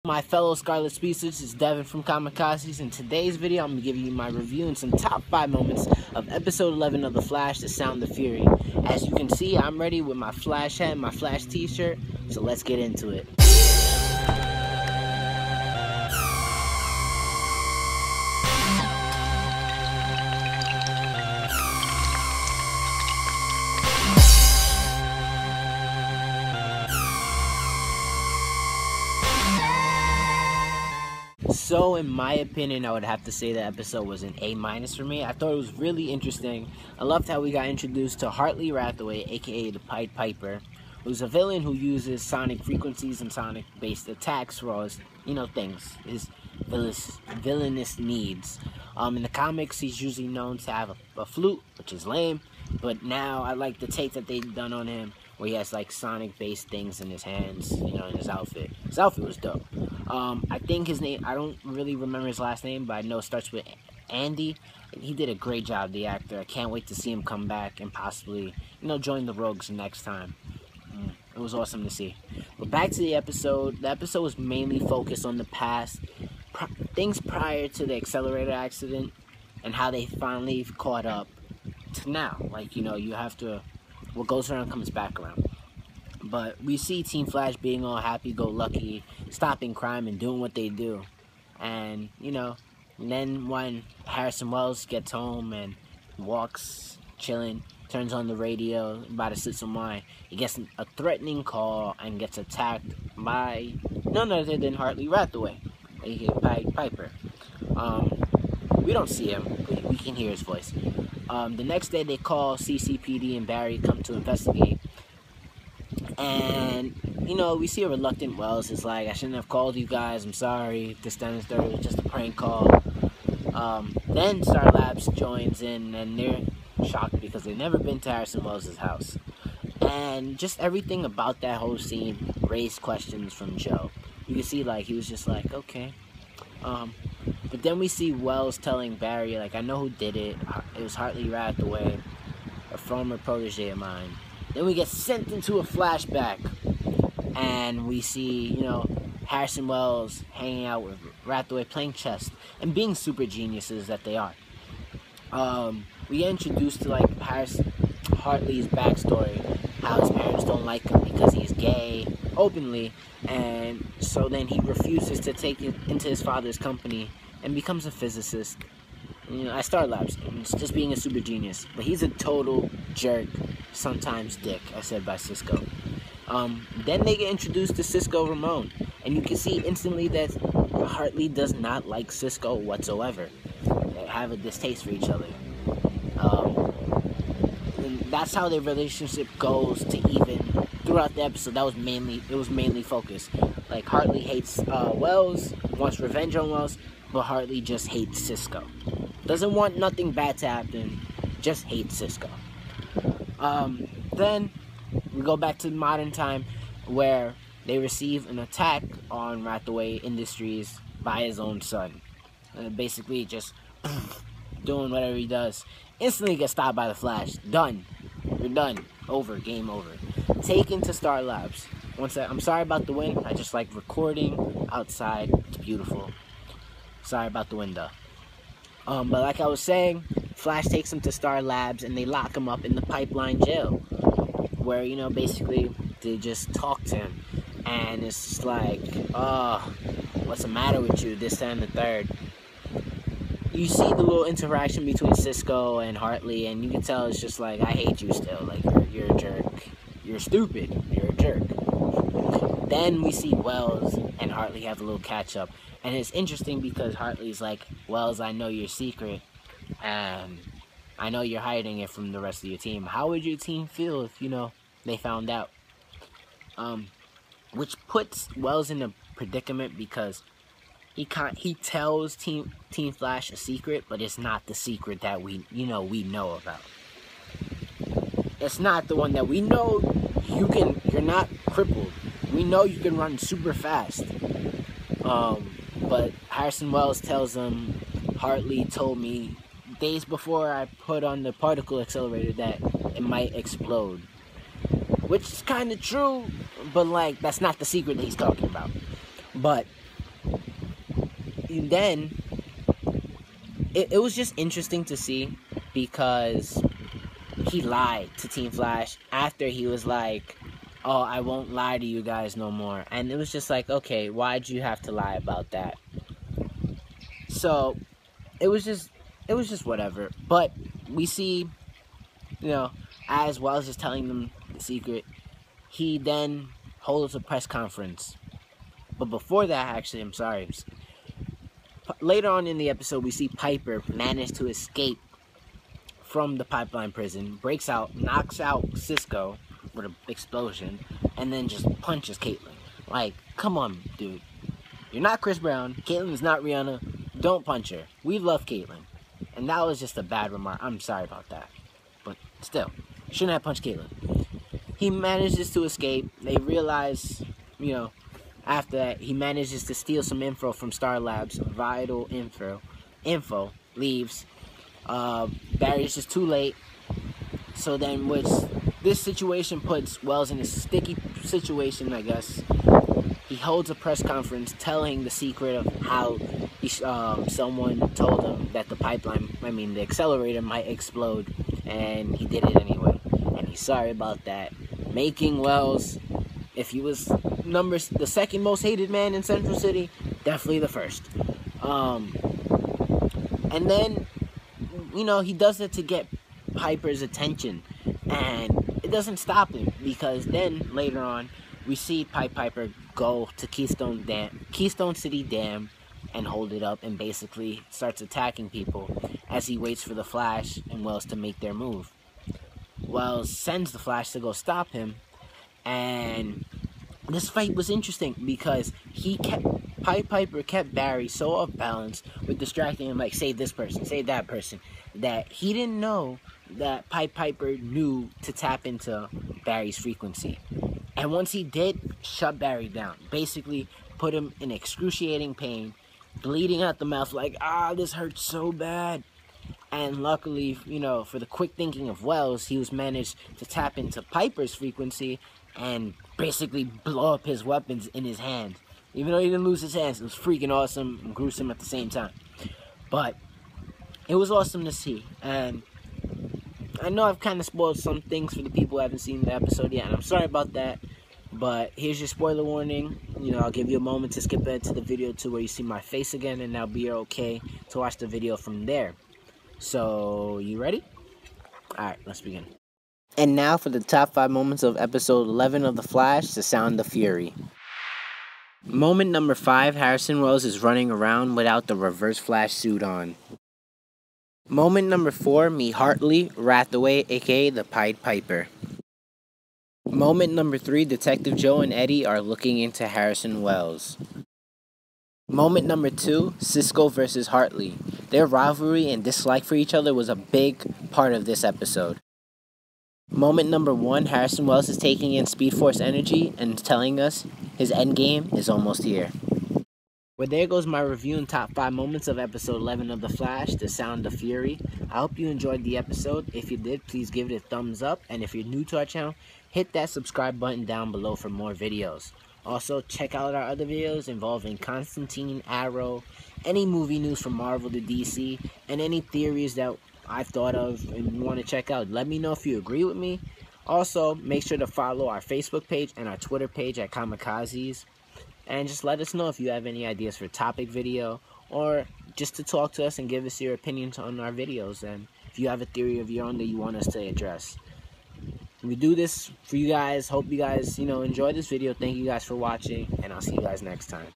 My fellow Scarlet Speedsters, it's Devin from Comikazees. In today's video, I'm going to give you my review and some top 5 moments of episode 11 of The Flash, The Sound of Fury. As you can see, I'm ready with my Flash hat and my Flash t-shirt, so let's get into it. So, in my opinion, I would have to say the episode was an A- for me. I thought it was really interesting. I loved how we got introduced to Hartley Rathaway, aka the Pied Piper, who's a villain who uses sonic frequencies and sonic-based attacks for all his, his villainous needs. In the comics, he's usually known to have a flute, which is lame, but now I like the take that they've done on him, where he has like sonic-based things in his hands, in his outfit. His outfit was dope. I think his name, I don't really remember his last name, but I know it starts with Andy. He did a great job, the actor. I can't wait to see him come back and possibly, join the Rogues next time. It was awesome to see. But back to the episode. The episode was mainly focused on the past, things prior to the accelerator accident, and how they finally caught up to now. Like, you have to, what goes around comes back around. But we see Team Flash being all happy-go-lucky, stopping crime and doing what they do. And, then when Harrison Wells gets home and walks, chilling, turns on the radio, about to sit some wine, he gets a threatening call and gets attacked by none other than Hartley Rathaway, aka Pied Piper. We don't see him, but we can hear his voice. The next day they call CCPD and Barry come to investigate. And, we see a reluctant Wells. It's like, I shouldn't have called you guys. I'm sorry. This time is third. It was just a prank call. Then Star Labs joins in, and they're shocked because they've never been to Harrison Wells' house. And just everything about that whole scene raised questions from Joe. You can see, he was just like, okay. But then we see Wells telling Barry, I know who did it. It was Hartley Rathaway, a former protege of mine. Then we get sent into a flashback, and we see, Harrison Wells hanging out with Rathaway, playing chess, and being super geniuses that they are. We get introduced to, Hartley's backstory, how his parents don't like him because he's gay, openly, and so then he refuses to take it into his father's company and becomes a physicist. At Star Labs, just being a super genius. But he's a total jerk, sometimes dick, as said by Cisco. Then they get introduced to Cisco Ramon, and you can see instantly that Hartley does not like Cisco whatsoever. They have a distaste for each other. And that's how their relationship goes to even throughout the episode. It was mainly focused. Hartley hates Wells, wants revenge on Wells, but Hartley just hates Cisco. Doesn't want nothing bad to happen, just hates Cisco. Then we go back to modern time, where they receive an attack on Rathaway Industries by his own son. Basically just doing whatever he does. Instantly gets stopped by the Flash. Done. You're done. Over. Game over. Taken to Star Labs. I'm sorry about the wind. I just like recording outside. It's beautiful. Sorry about the wind though. But like I was saying, Flash takes him to Star Labs and they lock him up in the pipeline jail, where, basically they just talk to him, and it's just like, oh, what's the matter with you, this, that, and the third. You see the little interaction between Cisco and Hartley, and you can tell it's just like, I hate you still, you're a jerk, you're stupid, you're a jerk. Then we see Wells and Hartley have a little catch up. And it's interesting because Hartley's like, Wells, I know your secret, and I know you're hiding it from the rest of your team. How would your team feel if, they found out? Which puts Wells in a predicament because he tells Team Flash a secret, but it's not the secret that we know about. It's not the one that we know you're not crippled. We know you can run super fast. But Harrison Wells tells him, Hartley told me days before I put on the particle accelerator that it might explode. Which is kind of true, but that's not the secret that he's talking about. But then it was just interesting to see, because he lied to Team Flash after he was like, oh, I won't lie to you guys no more. And it was just like, okay, why'd you have to lie about that? So it was just whatever. But we see, as Wells is telling them the secret, he then holds a press conference. But before that, actually, I'm sorry. Later on in the episode, we see Piper manage to escape from the pipeline prison, breaks out, knocks out Cisco with an explosion, and then just punches Caitlin. Like, come on, dude. You're not Chris Brown. Caitlin is not Rihanna. Don't punch her. We love Caitlin. And that was just a bad remark. I'm sorry about that. But still, shouldn't have punched Caitlin. He manages to escape. They realize, after that, he manages to steal some info from Star Labs, vital info, leaves. Barry's just too late. So then, this situation puts Wells in a sticky situation, I guess. He holds a press conference telling the secret of how someone told him that the accelerator might explode, and he did it anyway. And he's sorry about that, making Wells, if he was the second most hated man in Central City, definitely the first. And then, he does it to get Piper's attention, and it doesn't stop him, because then later on we see Piper go to Keystone City Dam and hold it up, and basically starts attacking people as he waits for the Flash and Wells to make their move. Wells sends the Flash to go stop him, and this fight was interesting because Piper kept Barry so off balance with distracting him, like, save this person, save that person, that he didn't know that Piper knew to tap into Barry's frequency. And once he did, shut Barry down. Basically put him in excruciating pain, bleeding out the mouth like, this hurts so bad. And luckily, for the quick thinking of Wells, he was managed to tap into Piper's frequency and basically blow up his weapons in his hand. Even though he didn't lose his hands, it was freaking awesome and gruesome at the same time. But it was awesome to see. And I know I've kind of spoiled some things for the people who haven't seen the episode yet, and I'm sorry about that. But here's your spoiler warning. I'll give you a moment to skip ahead to the video to where you see my face again, and that'll be okay to watch the video from there. So, you ready? Alright, let's begin. And now for the top 5 moments of episode 11 of The Flash, The Sound of Fury. Moment number 5, Harrison Wells is running around without the Reverse Flash suit on. Moment number 4, meet Hartley Rathaway, aka the Pied Piper. Moment number 3, Detective Joe and Eddie are looking into Harrison Wells. Moment number 2, Cisco versus Hartley. Their rivalry and dislike for each other was a big part of this episode. Moment number 1, Harrison Wells is taking in Speed Force energy and telling us his endgame is almost here. Well, there goes my review and top 5 moments of episode 11 of The Flash, The Sound of Fury. I hope you enjoyed the episode. If you did, please give it a thumbs up. And if you're new to our channel, hit that subscribe button down below for more videos. Also, check out our other videos involving Constantine, Arrow, any movie news from Marvel to DC, and any theories that I've thought of and you want to check out. Let me know if you agree with me. Also, make sure to follow our Facebook page and our Twitter page at Comikazees. And just let us know if you have any ideas for topic video, or just to talk to us and give us your opinions on our videos, and if you have a theory of your own that you want us to address. We do this for you guys. Hope you guys, enjoy this video. Thank you guys for watching, and I'll see you guys next time.